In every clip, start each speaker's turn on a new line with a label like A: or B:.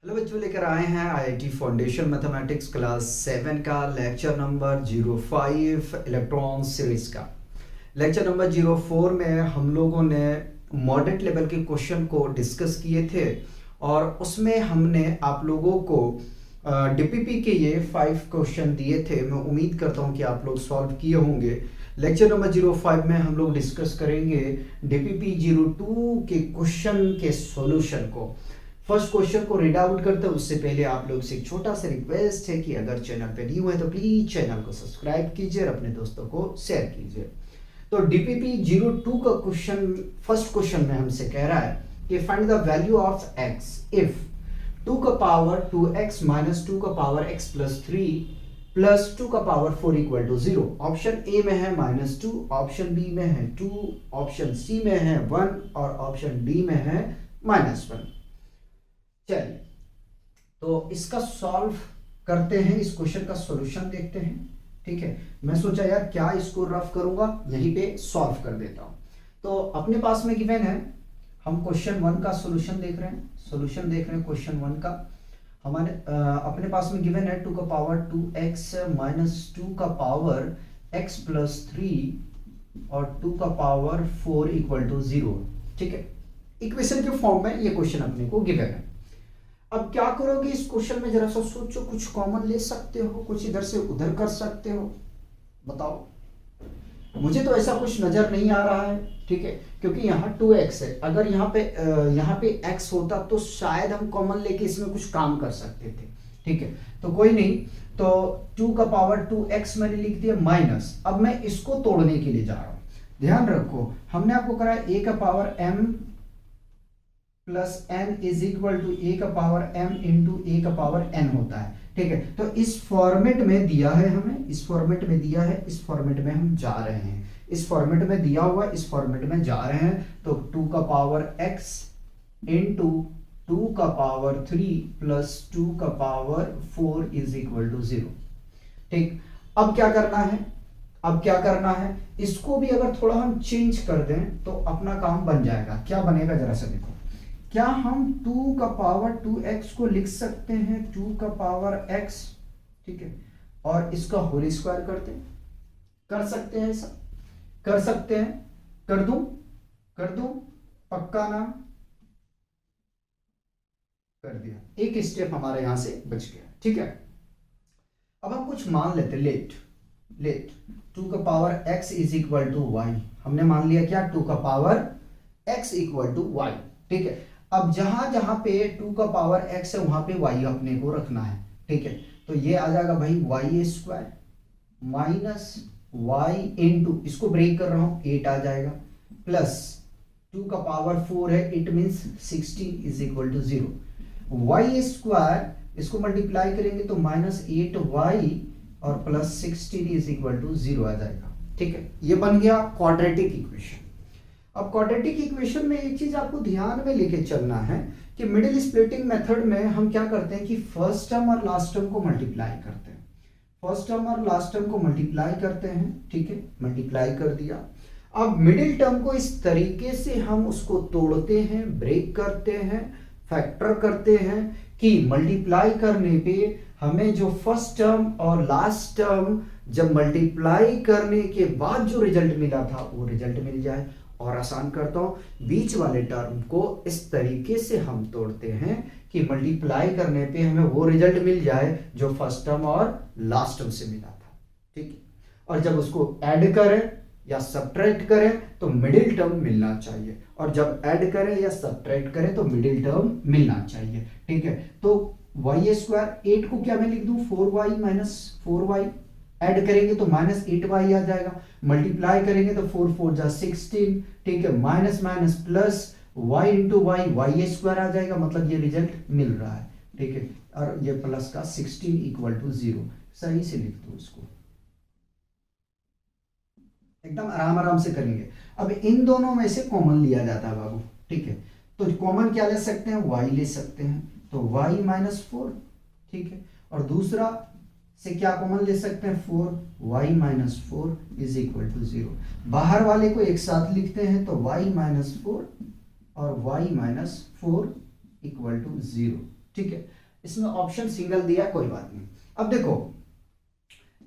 A: Hello बच्चों, लेकर आए हैं आईआईटी फाउंडेशन मैथमेटिक्स क्लास 7 का लेक्चर नंबर 05 इलेक्ट्रॉन सीरीज का। लेक्चर नंबर 04 में हम लोगों ने मॉडरेट लेवल के क्वेश्चन को डिस्कस किए थे और उसमें हमने आप लोगों को डीपीपी के ये 5 क्वेश्चन दिए थे। मैं उम्मीद करता हूँ कि आप लोग सॉल्व किए होंगे। लेक्चर नंबर 05 में हम लोग डिस्कस करेंगे डीपीपी 02 के क्वेश्चन के सॉल्यूशन को। फर्स्ट क्वेश्चन को रीड आउट करते हैं उससे पहले आप लोग से एक छोटा सा रिक्वेस्ट है कि अगर चैनल पे न्यू है तो प्लीज चैनल को सब्सक्राइब कीजिए और अपने दोस्तों को शेयर कीजिए। तो डीपीपी 02 का क्वेश्चन फर्स्ट क्वेश्चन में हमसे कह रहा है कि find the value of x if 2 का पावर 2x माइनस 2 का पावर x प्लस 3 प्लस 2 का power 4 equal to 0। Option A में है -2, ऑप्शन बी में है 2, ऑप्शन सी में है 1 और ऑप्शन डी में है -1। चलिए तो इसका सॉल्व करते हैं, इस क्वेश्चन का सॉल्यूशन देखते हैं। ठीक है, मैं सोचा यार क्या इसको रफ करूंगा, यहीं पे सॉल्व कर देता हूं। तो अपने पास में गिवन है, हम क्वेश्चन 1 का सॉल्यूशन देख रहे हैं। सॉल्यूशन देख रहे हैं क्वेश्चन 1 का। हमारे अपने पास में गिवन है 2 का पावर 2x माइनस 2 का पावर x प्लस 3 और 2 का पावर 4 इक्वल टू 0। ठीक है, इक्वेशन के फॉर्म में ये क्वेश्चन अपने को गिवन है। अब क्या करोगे इस क्वेश्चन में, जरा सा सोचो। कुछ कॉमन ले सकते हो, कुछ इधर से उधर कर सकते हो, बताओ। मुझे तो ऐसा कुछ नजर नहीं आ रहा है। ठीक है, क्योंकि यहाँ 2x है। अगर यहाँ पे x होता तो शायद हम कॉमन लेके इसमें कुछ काम कर सकते थे। ठीक है, तो कोई नहीं। तो 2 का पावर 2x मैंने लिख दिया माइनस। अब मैं इसको तोड़ने के लिए जा रहा हूं। ध्यान रखो, हमने आपको कराया a का power m plus N is equal to A का पावर m इंटू ए का पावर n होता है। ठीक है, तो इस फॉर्मेट में दिया है हमें, इस फॉर्मेट में दिया है, इस फॉर्मेट में हम जा रहे हैं। इस फॉर्मेट में दिया हुआ, इस फॉर्मेट में जा रहे हैं। तो 2 का पावर x इंटू 2 का पावर 3 प्लस 2 का पावर 4 इज इक्वल टू 0। ठीक, अब क्या करना है, अब क्या करना है, इसको भी अगर थोड़ा हम चेंज कर दें तो अपना काम बन जाएगा। क्या बनेगा जरा सा देखो। क्या हम 2 का पावर 2x को लिख सकते हैं 2 का पावर x? ठीक है, और इसका होल स्क्वायर करते हैं, कर सकते हैं, ऐसा कर सकते हैं। कर दूं, कर दूं, पक्का ना? कर दिया, एक स्टेप हमारे यहां से बच गया। ठीक है, अब हम कुछ मान लेते। लेट लेट 2 का power x is equal to y। हमने मान लिया क्या, 2 का power x equal to y। ठीक है, अब जहां जहां पे 2 का पावर x है वहां पे y अपने को रखना है। ठीक है, तो ये आ जाएगा भाई y square minus y into, इसको ब्रेक कर रहा हूं, 8 आ जाएगा, प्लस 2 का पावर 4 है, it means 16 is equal to 0। y square इसको मल्टीप्लाई करेंगे तो -8y और प्लस 16 इज इक्वल टू 0 आ जाएगा। ठीक है, ये बन गया क्वाड्रेटिक इक्वेशन। अब क्वाड्रेटिक इक्वेशन में एक चीज आपको ध्यान में लेके चलना है कि मिडिल स्प्लिटिंग मेथड में हम क्या करते हैं कि फर्स्ट टर्म और लास्ट टर्म को मल्टीप्लाई करते हैं। फर्स्ट टर्म और लास्ट टर्म को मल्टीप्लाई करते हैं। ठीक है, मल्टीप्लाई कर दिया। अब मिडिल टर्म को इस तरीके से हम उसको तोड़ते हैं, ब्रेक करते हैं, फैक्टर करते हैं कि मल्टीप्लाई करने पे हमें जो फर्स्ट टर्म और लास्ट टर्म जब मल्टीप्लाई करने के बाद जो रिजल्ट मिला था वो रिजल्ट मिल जाए। और आसान करता हूं, बीच वाले टर्म को इस तरीके से हम तोड़ते हैं कि मल्टीप्लाई करने पे हमें वो रिजल्ट मिल जाए जो फर्स्ट टर्म और लास्ट टर्म से मिला था। ठीक है, और जब उसको ऐड करें या सब्ट्रैक्ट करें तो मिडिल टर्म मिलना चाहिए, और जब ऐड करें या सब्ट्रैक्ट करें तो मिडिल टर्म मिलना चाहिए। ठीक है, तो y स्क्वायर 8 को क्या मैं लिख दूं 4y माइनस 4y, ऐड करेंगे तो -8y आ जाएगा, मल्टीप्लाई करेंगे तो 4 4 जा 16। ठीक है, minus minus plus y into y square आ जाएगा, मतलब ये रिजल्ट मिल रहा है। ठीक है, और ये प्लस का 16 इक्वल टू 0, सही से लिख दो उसको, एकदम आराम आराम से करेंगे। अब इन दोनों में से कॉमन लिया जाता है बाबू। ठीक है, तो कॉमन क्या ले सकते हैं, y ले सकते हैं, तो y माइनस 4। ठीक है, और दूसरा से क्या कॉमन ले सकते हैं 4y minus 4 is equal to 0। बाहर वाले को एक साथ लिखते हैं तो y माइनस 4 और y माइनस 4 इक्वल टू 0। ठीक है, इसमें ऑप्शन सिंगल दिया, कोई बात नहीं। अब देखो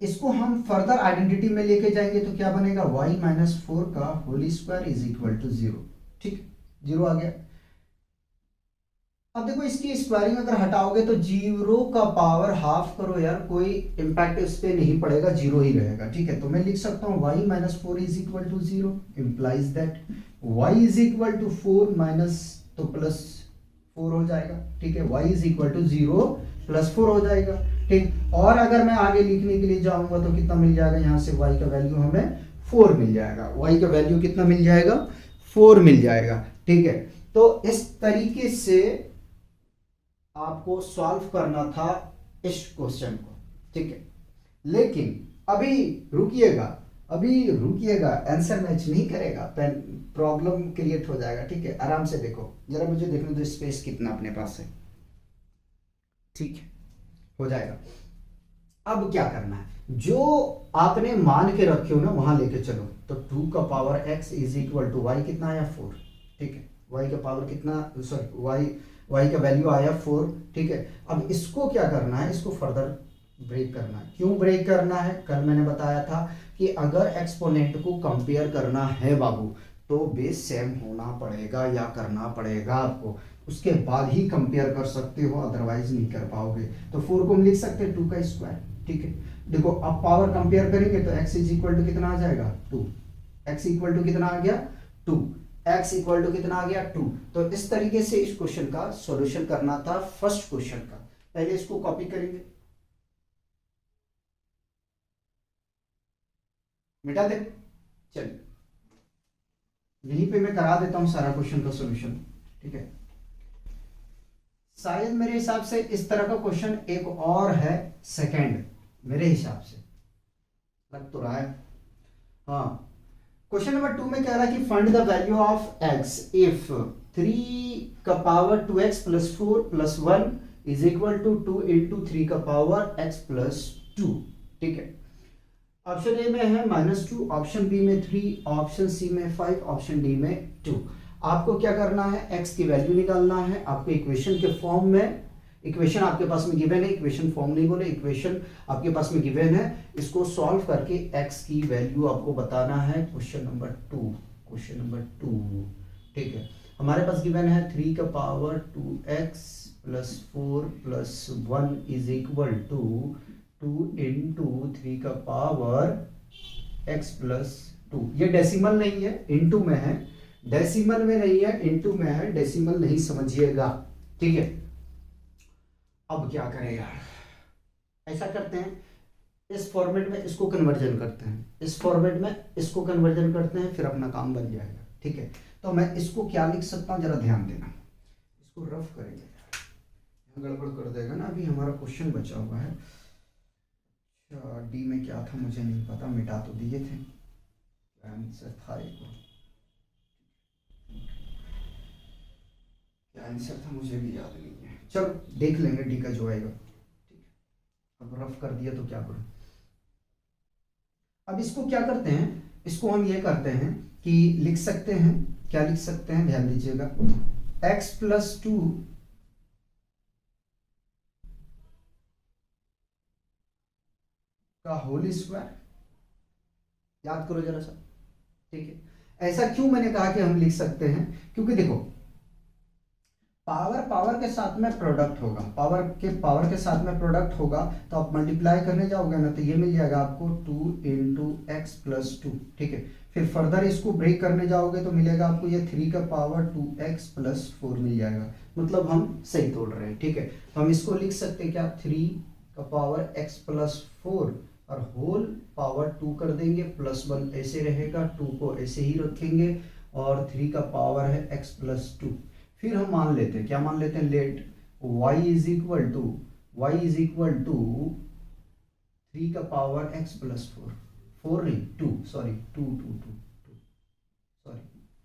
A: इसको हम फर्दर आइडेंटिटी में लेके जाएंगे तो क्या बनेगा, y माइनस 4 का whole square is equal to 0। ठीक, 0 आ गया। अब देखो इसकी स्क्वायरिंग अगर हटाओगे तो 0 का पावर हाफ करो यार, कोई इंपैक्ट इस पे नहीं पड़ेगा, 0 ही रहेगा। ठीक है, तो मैं लिख सकता हूँ y minus 4 is equal to 0 implies that y is equal to 4 minus तो प्लस 4 हो जाएगा। ठीक है, y is equal to 0 plus 4 हो जाएगा। ठीक, और अगर मैं आगे लिखने के लिए जाऊंगा तो कितना मिल जाएगा, यहाँ से y का वैल्यू हमें 4 मिल जाएगा। y का वैल्यू कितना मिल जाएगा, 4 मिल जाएगा। ठीक है, तो इस तरीके से आपको सॉल्व करना था इस क्वेश्चन को। ठीक है, लेकिन अभी रुकिएगा, आंसर मैच नहीं करेगा, प्रॉब्लम क्रिएट हो जाएगा। ठीक है, आराम से देखो जरा, मुझे देखने दो स्पेस कितना अपने पास है। ठीक है, हो जाएगा। अब क्या करना है, जो आपने मान के रखे हो ना वहां लेके चलो। तो 2 का power x is equal to y कितना आया, 4। ठीक है, y का पावर कितना, सॉरी y का वैल्यू आया 4। ठीक है, अब इसको क्या करना है, इसको फर्दर ब्रेक करना है। क्यों ब्रेक करना है, कल मैंने बताया था कि अगर एक्सपोनेंट को कंपेयर करना है बाबू तो बेस सेम होना पड़ेगा या करना पड़ेगा आपको, उसके बाद ही कंपेयर कर सकते हो, अदरवाइज नहीं कर पाओगे। तो 4 को हम लिख सकते हैं 2 का स्क्वायर। ठीक है, देखो अब पावर कंपेयर करेंगे तो x इज इक्वल टू कितना आ जाएगा, 2। x इक्वल टू कितना आ गया, 2। x इक्वल टू कितना आ गया, 2। तो इस तरीके से इस क्वेश्चन का सॉल्यूशन करना था, फर्स्ट क्वेश्चन का। पहले इसको कॉपी करेंगे, मिटा दे, चलिए यहीं पे मैं करा देता हूं सारा क्वेश्चन का सॉल्यूशन। ठीक है, शायद मेरे हिसाब से इस तरह का क्वेश्चन एक और है, सेकंड, मेरे हिसाब से लग तो रहा है। हाँ, क्वेश्चन नंबर 2 में कह रहा है कि find the value of x if 3 का power 2x plus 4 plus 1 is equal to 2 into 3 का पावर x प्लस 2। ठीक है, ऑप्शन ए में है -2, ऑप्शन बी में 3, ऑप्शन सी में 5, ऑप्शन डी में 2। आपको क्या करना है, x की वैल्यू निकालना है। आपको इक्वेशन के फॉर्म में, इक्वेशन आपके पास में गिवन है, इक्वेशन फॉर्म नहीं बोले, इक्वेशन आपके पास में गिवन है, इसको सॉल्व करके x की वैल्यू आपको बताना है। Question number 2। ठीक है, हमारे पास गिवन है 3 का power 2x plus 4 plus 1 is equal to 2 into 3 का पावर x प्लस 2। ये डेसिमल नहीं है, इंटू में है, डेसिमल में नहीं है, इंटू में है, डेसिमल नहीं समझिएगा। ठीक है, अब क्या करें यार, ऐसा करते हैं, इस फॉर्मेट में इसको कन्वर्जन करते हैं, इस फॉर्मेट में इसको कन्वर्जन करते हैं, फिर अपना काम बन जाएगा। ठीक है, तो मैं इसको क्या लिख सकता हूँ, जरा ध्यान देना, इसको रफ करेंगे यार, गड़बड़ कर देगा ना। अभी हमारा क्वेश्चन बचा हुआ है, डी में क्या था मुझे नहीं पता, मिटा तो दिए थे, आंसर था एक, क्या आंसर था मुझे भी याद नहीं है, चलो देख लेंगे डी का जो आएगा। ठीक है, अब रफ कर दिया तो क्या करूं। अब इसको क्या करते हैं, इसको हम ये करते हैं कि लिख सकते हैं, क्या लिख सकते हैं, ध्यान दीजिएगा, x प्लस 2 का होल स्क्वायर, याद करो जरा सा। ठीक है, ऐसा क्यों मैंने कहा कि हम लिख सकते हैं, क्योंकि देखो पावर के साथ में प्रोडक्ट होगा, पावर के साथ में प्रोडक्ट होगा, तो आप मल्टीप्लाई करने जाओगे ना तो ये मिल जाएगा आपको 2 इंटू एक्स प्लस 2। ठीक है, फिर फर्दर इसको ब्रेक करने जाओगे तो मिलेगा आपको ये 3 का पावर 2x प्लस 4 मिल जाएगा, मतलब हम सही तोड़ रहे हैं। ठीक है, तो हम इसको लिख सकते हैं क्या, 3 का पावर x प्लस 4 और होल पावर 2 कर देंगे, प्लस 1 ऐसे रहेगा, 2 को ऐसे ही रखेंगे, और 3 का पावर है x प्लस 2। फिर हम मान लेते हैं, क्या मान लेते हैं, let y is equal to 3 का पावर x प्लस 4 नहीं 2, सॉरी 2 सॉरी,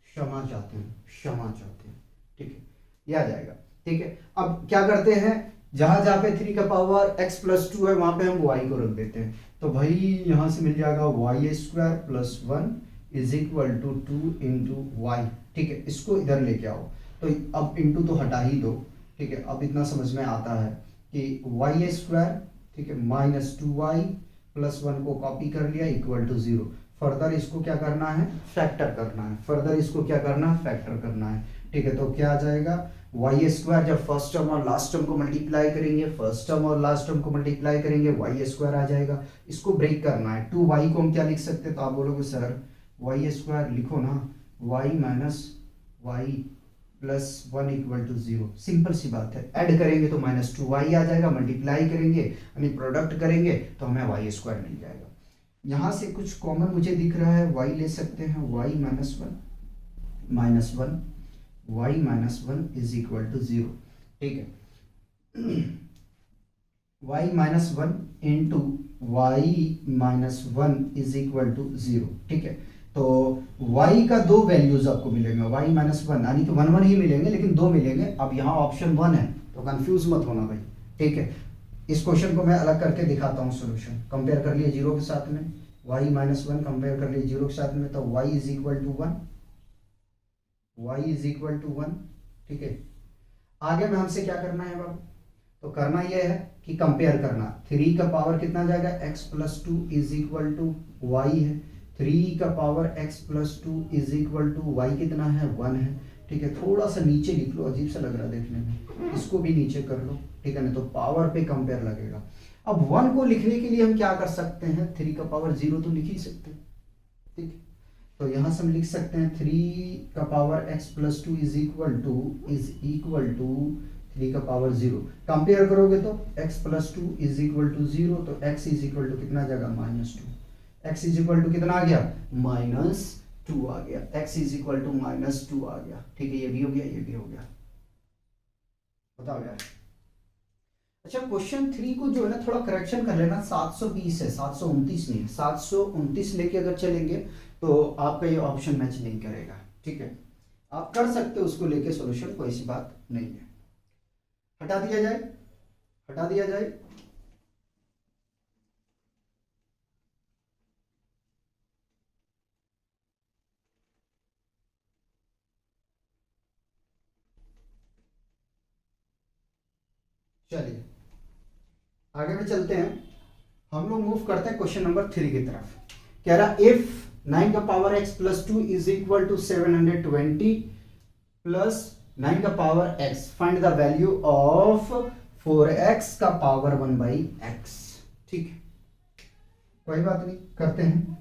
A: क्षमा चाहते हैं। ठीक है, ये आ जाएगा। ठीक है, अब क्या करते हैं, जहां पे 3 का पावर x प्लस 2 है वहां पे हम y को रख देते हैं, तो भाई यहां से मिल जाएगा y square plus 1 is equal to 2 into y. ठीक है, इसको इधर लेके आओ, तो अब इंटू तो हटा ही दो, ठीक है, अब इतना समझ में आता है कि वाई स्क्वायर, ठीक है, माइनस 2y प्लस 1 को कॉपी कर लिया इक्वल टू 0। फर्दर इसको क्या करना है, फैक्टर करना है, फर्दर इसको क्या करना है, फैक्टर करना है, ठीक है। तो क्या आ जाएगा, वाई स्क्वायर जब फर्स्ट टर्म और लास्ट टर्म को मल्टीप्लाई करेंगे, फर्स्ट टर्म और लास्ट टर्म को मल्टीप्लाई करेंगे, वाई स्क्वायर आ जाएगा। इसको ब्रेक करना है, 2y को हम क्या लिख सकते हैं, तो आप बोलोगे सर वाई स्क्वायर लिखो ना, y minus Y plus 1 equal to 0। Simple सी बात है, ऐड करेंगे तो माइनस 2y आ जाएगा, मल्टीप्लाई करेंगे यानी प्रोडक्ट करेंगे तो हमें वाई स्क्वायर मिल जाएगा। यहाँ से कुछ कॉमन मुझे दिख रहा है, y ले सकते हैं, y minus 1 minus 1 y minus 1 is equal to 0, ठीक है। y minus 1 into y minus 1 is equal to 0, ठीक है। तो y का दो वैल्यूज आपको मिलेंगे, y माइनस 1 यानी कि 1 1 ही मिलेंगे, लेकिन दो मिलेंगे। अब यहाँ ऑप्शन 1 है तो कंफ्यूज मत होना भाई, ठीक है। इस क्वेश्चन को मैं अलग करके दिखाता हूँ सोल्यूशन। कंपेयर कर लिए 0 के साथ में, y माइनस 1 कंपेयर कर लिए 0 के साथ में, तो y is equal to 1, y is equal to 1, ठीक है। आगे में हमसे क्या करना है बाबू, तो करना यह है कि कंपेयर करना। 3 का पावर कितना जाएगा, x plus 2 is equal to y है, 3 का power x plus 2 is equal to y कितना है, 1 है, ठीक है। थोड़ा सा नीचे लिख लो, अजीब सा लग रहा है देखने में, इसको भी नीचे कर लो, ठीक है ना, तो पावर पे कंपेयर लगेगा। अब 1 को लिखने के लिए हम क्या कर सकते हैं, 3 का पावर 0 तो लिख ही सकते हैं, ठीक है। तो यहां से हम लिख सकते हैं 3 का power x plus 2 is equal to 3 का पावर 0। कंपेयर करोगे तो x plus 2 is equal to 0, तो x इज इक्वल टू कितना जाएगा, minus 2। x is equal to कितना आ गया, माइनस 2 आ गया, x is equal to minus 2 आ गया, ठीक है। ये भी हो गया, ये भी हो गया, बताओ यार। अच्छा, क्वेश्चन 3 को जो है ना थोड़ा करेक्शन कर लेना, 720 है, 729 नहीं है, 729 लेके अगर चलेंगे तो आपका ये ऑप्शन मैच नहीं करेगा, ठीक है। आप कर सकते हो उसको लेके सॉल्यूशन, कोई सी बात नहीं है। हटा दिया जाए, हटा दिया जाए, चलिए आगे में चलते हैं। हम लोग मूव करते हैं क्वेश्चन नंबर 3 की तरफ। कह रहा इफ 9 का power x plus 2 is equal to 720 plus 9 का power x, find the value of 4x का पावर 1 बाई x, ठीक है। कोई बात नहीं, करते हैं।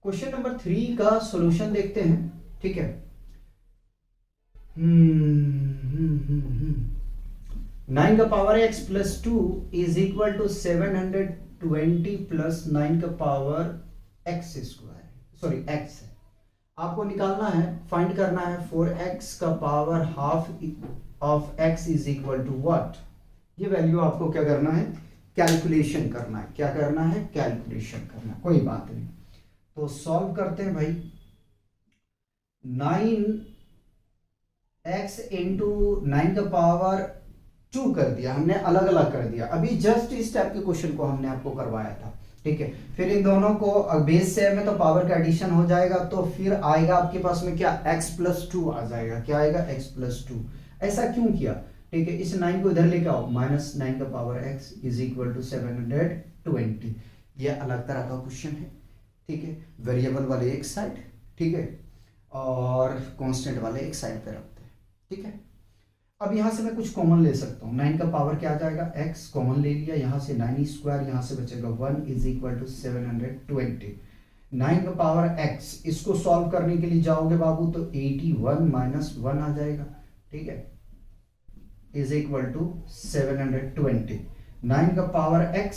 A: क्वेश्चन नंबर 3 का सॉल्यूशन देखते हैं, ठीक है। 9 का power x plus 2 is equal to 720 plus 9 का power x square, sorry x है। आपको निकालना है, फाइंड करना है 4x का power half of x is equal to what. ये वैल्यू आपको क्या करना है, कैलकुलेशन करना है। क्या करना है, कैलकुलेशन करना है, कोई बात नहीं। तो सॉल्व करते हैं भाई। 9x इंटू 9 का पावर 2 कर दिया हमने, अलग अलग कर दिया। अभी जस्ट इस टाइप के क्वेश्चन को हमने आपको करवाया था, ठीक है। फिर इन दोनों को बेस सेम है तो पावर का एडिशन हो जाएगा, तो फिर आएगा आपके पास में क्या, x प्लस 2 आ जाएगा। क्या आएगा, x प्लस 2। ऐसा क्यों किया, ठीक है। इस 9 को इधर लेके आओ, माइनस 9 का power x is equal to 720। ये अलग तरह का क्वेश्चन है, ठीक है। वेरिएबल वाले एक साइड, ठीक है, और कांस्टेंट वाले एक साइड पे रखते हैं, ठीक है। अब यहां से मैं कुछ कॉमन ले सकता हूं। 9 का पावर क्या आ जाएगा, x कॉमन ले लिया, यहां से 9 स्क्वायर, यहां से बचेगा 1 इज इक्वल टू 720। 9 का पावर x, इसको सॉल्व करने के लिए जाओगे बाबू तो 81 माइनस 1 आ जाएगा, ठीक है, इज इक्वल टू 720। 9 का पावर x,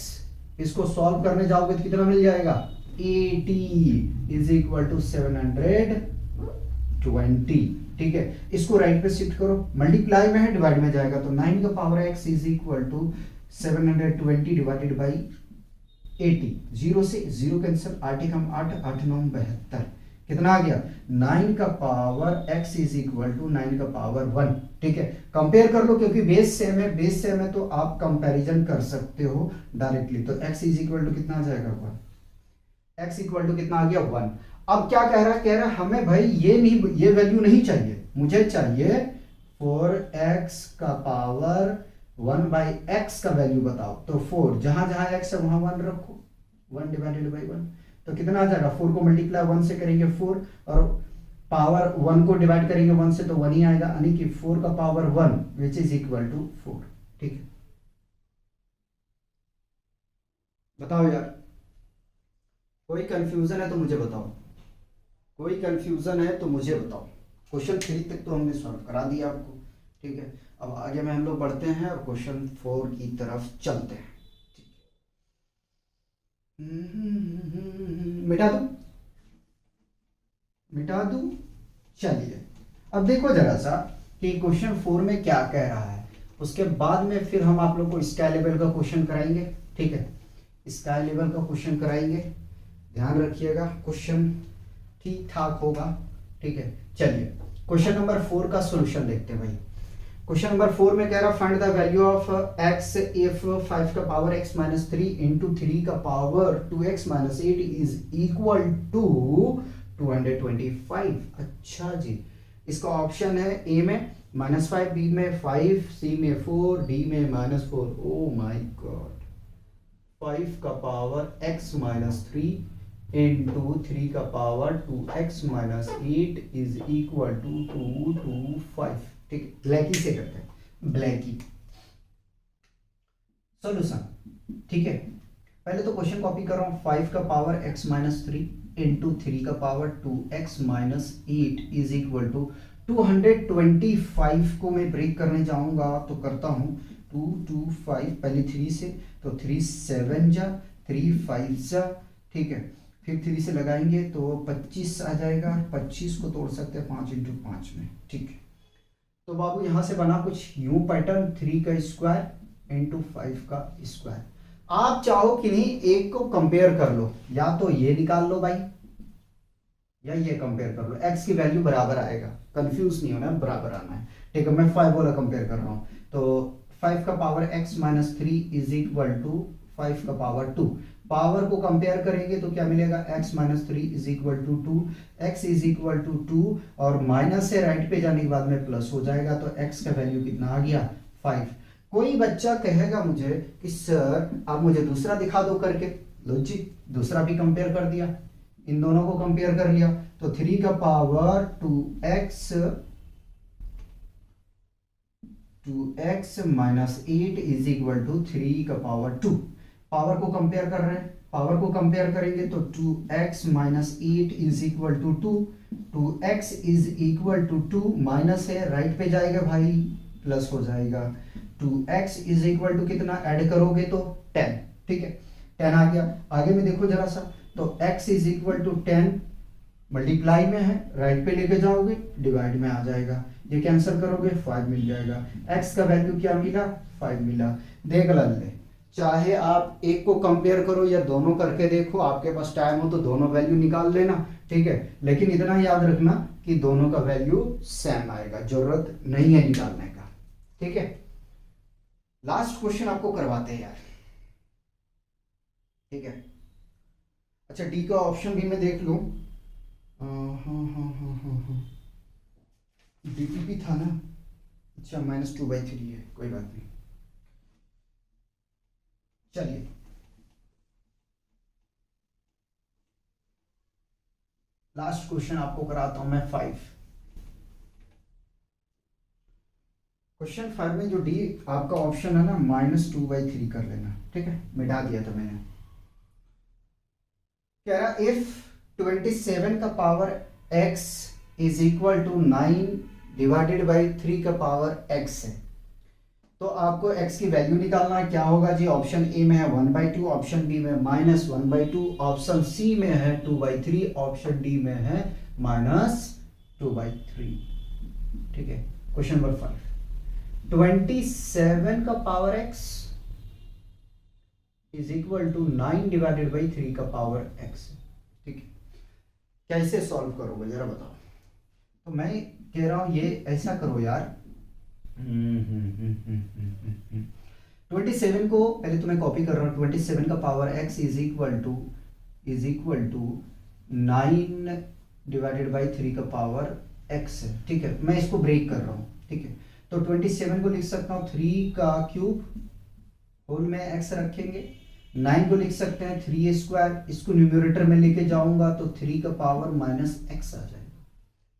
A: इसको सॉल्व करने जाओगे तो कितना मिल जाएगा, 80 इज इक्वल टू 720, ठीक है। इसको राइट पे शिफ्ट करो, मल्टीप्लाई में है, डिवाइड में जाएगा, तो 9 का power x is equal to 720 divided by 80। 0 से 0 कैंसिल, 8 1 8, 8 9 72, कितना आ गया, 9 का power x is equal to 9 का पावर 1, ठीक है। कंपेयर कर लो, क्योंकि बेस सेम है, बेस सेम है तो आप कंपैरिजन कर सकते हो डायरेक्टली। तो x इज इक्वल टू कितना आ जाएगा, 1। x इक्वल टू कितना आ गया, 1। अब क्या कह रहा है, कह रहा है हमें भाई ये नहीं, ये वैल्यू नहीं चाहिए, मुझे चाहिए 4x का पावर 1/x का वैल्यू बताओ। तो 4 जहां जहां x है वहां 1 रखो, 1 डिवाइडेड बाई 1। तो कितना आ जाएगा, 4 को मल्टीप्लाई 1 से करेंगे 4, और पावर 1 को डिवाइड करेंगे 1 से तो 1 ही आएगा, यानी कि 4 का power 1 which is equal to 4। ठीक है, बताओ यार, कोई कंफ्यूजन है तो मुझे बताओ, कोई कंफ्यूजन है तो मुझे बताओ। क्वेश्चन 3 तक तो हमने सॉल्व करा दिया आपको। ठीक है, अब आगे में हम लोग बढ़ते हैं और क्वेश्चन 4 की तरफ चलते हैं। मिटा दूं, मिटा दूं। चलिए, अब देखो जरा सा कि क्वेश्चन 4 में क्या कह रहा है, उसके बाद में फिर हम आप लोग को स्काई लेवल का क्वेश्चन कराएंगे। ठीक है, स्काई लेवल का क्वेश्चन कराएंगे, ध्यान रखिएगा, क्वेश्चन ठीक ठाक होगा। ठीक है, चलिए क्वेश्चन नंबर 4 का सॉल्यूशन देखते हैं भाई। क्वेश्चन नंबर 4 में कह रहा find the value of x if 5 का पावर x माइनस 3 इंटू 3 का power 2x minus 8 is equal to 225। अच्छा जी, इसका ऑप्शन है ए में -5, बी में 5, सी में 4, डी में -4। ओ माय गॉड, 5 का पावर x माइनस 3 इंटू 3 का power 2x minus 8 is equal to 225। ठीक है, ब्लैकी से करते हैं, ब्लैकी सॉल्यूशन। ठीक है, पहले तो क्वेश्चन कॉपी कर रहा हूं। 5 का पावर x माइनस 3 इंटू 3 का power 2x minus 8 is equal to 225 को मैं ब्रेक करने जाऊंगा तो करता हूं 225 पहले 3 से, तो 3 7 जा, 3 5 जा। ठीक है, फिर 3 से लगाएंगे तो 25 आ जाएगा, 25 को तोड़ सकते हैं 5 इंटू 5 में। ठीक है, तो बाबू यहां से बना कुछ यूं पैटर्न, 3 का स्क्वायर इंटू 5 का स्क्वायर। आप चाहो कि नहीं एक को कंपेयर कर लो, या तो ये निकाल लो भाई या ये कंपेयर कर लो, x की वैल्यू बराबर आएगा, कंफ्यूज नहीं होना है, बराबर आना है। ठीक है, मैं 5 वाला कंपेयर कर रहा हूं, तो 5 का power x minus 3 is equal to 5 का पावर 2। पावर को कंपेयर करेंगे तो क्या मिलेगा, x minus 3 is equal to 2, x is equal to 2, और माइनस से राइट पे जाने के बाद में प्लस हो जाएगा, तो x का वैल्यू कितना आ गया, 5। कोई बच्चा कहेगा मुझे कि सर आप मुझे दूसरा दिखा दो करके, लॉजिक दूसरा भी कंपेयर कर दिया, इन दोनों को कंपेयर कर लिया, तो 3 का power 2x minus 8 is equal to 3 का पावर 2। पावर को कंपेयर कर रहे हैं, पावर को कंपेयर करेंगे तो 2x minus 8 is equal to 2, 2x is equal to 2, minus है राइट पे जाएगा भाई, प्लस हो जाएगा, 2x इज इक्वल टू कितना ऐड करोगे तो 10। ठीक है, 10 आ गया। आगे में देखो जरा सा, तो x इज इक्वल टू 10 मल्टीप्लाई में है, राइट पे लेके जाओगे डिवाइड में आ जाएगा, ये कैंसिल करोगे 5 मिल जाएगा। x का वैल्यू क्या मिला, 5 मिला। देख ले, चाहे आप एक को कंपेयर करो या दोनों करके देखो, आपके पास टाइम हो तो दोनों वैल्यू निकाल लेना। ठीक है, लेकिन इतना याद रखना कि दोनों का वैल्यू सेम आएगा, जरूरत नहीं है निकालने का। ठीक है, लास्ट क्वेश्चन आपको करवाते हैं यार। ठीक है, अच्छा डी का ऑप्शन भी मैं देख लूं। हाँ, डीपीपी था ना, अच्छा -2/3 है, कोई बात नहीं। चलिए, लास्ट क्वेश्चन आपको कराता हूं मैं 5। क्वेश्चन 5 में जो डी आपका ऑप्शन है ना, -2/3 कर लेना। ठीक है, मिटा दिया था मैंने। कह रहा इफ 27 का power x is equal to 9 divided by 3 का पावर x है, तो आपको x की वैल्यू निकालना है। क्या होगा जी, ऑप्शन ए में है 1/2, ऑप्शन बी में -1/2, ऑप्शन सी में है 2/3, ऑप्शन डी में है -2/3। ठीक है, क्वेश्चन नंबर 5, 27 का power x is equal to 9 divided by 3 का पावर x। ठीक है, कैसे सॉल्व करोगे जरा बताओ। तो मैं कह रहा हूं ये ऐसा करो यार, 27 को पहले तो मैं कॉपी कर रहा हूं, 27 का power x is equal to 9 divided by 3 का पावर x है। ठीक है, मैं इसको ब्रेक कर रहा हूं। ठीक है, तो 27 को लिख सकता हूँ 3 का क्यूब होल में x रखेंगे। 9 को लिख सकते हैं 3 स्क्वायर, इसको न्यूमरेटर में लेके जाऊंगा तो 3 का पावर माइनस एक्स आ जाएगा।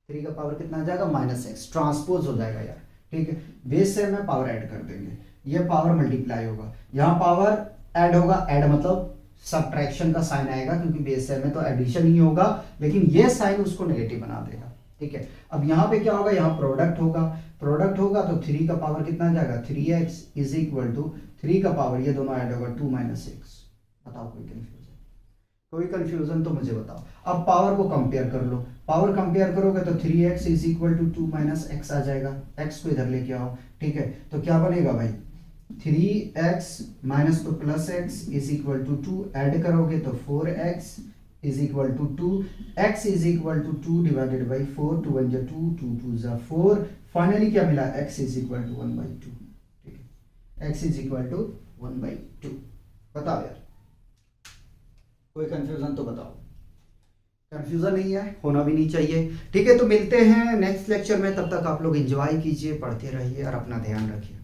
A: 3 का पावर कितना आ जाएगा? माइनस एक्स, ट्रांसपोज हो जाएगा यार, ठीक है। बेस से में पावर ऐड कर देंगे, ये पावर मल्टीप्लाई होगा, यहाँ पावर ऐड होगा, ऐड मतलब सब्ट्रैक्शन का साइन आएगा क्योंकि बेस से में तो एडिशन ही होगा, लेकिन ये साइन उसको नेगेटिव बना देगा, ठीक है। अब यहाँ पे क्या होगा? यहाँ प्रोडक्ट होगा, प्रोडक्ट होगा तो 3 का पावर कितना आ जाएगा? 3x इज इक्वल टू 3 का पावर ये दोनों ऐड होगा 2 माइनस एक्स। बताओ कोई कंफ्यूजन? कोई कंफ्यूजन तो मुझे बताओ। अब पावर को कंपेयर कर लो, पावर कंपेयर करोगे तो 3x is equal to 2 minus X आ जाएगा। x को इधर लेके आओ, ठीक है, तो क्या बनेगा भाई? 3x माइनस तो plus x is equal to 2, add करोगे तो 4x is equal to 2, x is equal to 2 divided by 4, 2 1 2, 2 2 4, finally क्या मिला? x इज इक्वल टू 1/2, ठीक है, x इज इक्वल टू 1/2। बताओ यार, कोई कंफ्यूजन तो बताओ। कंफ्यूजन नहीं है, होना भी नहीं चाहिए, ठीक है। तो मिलते हैं नेक्स्ट लेक्चर में, तब तक आप लोग एंजॉय कीजिए, पढ़ते रहिए और अपना ध्यान रखिए।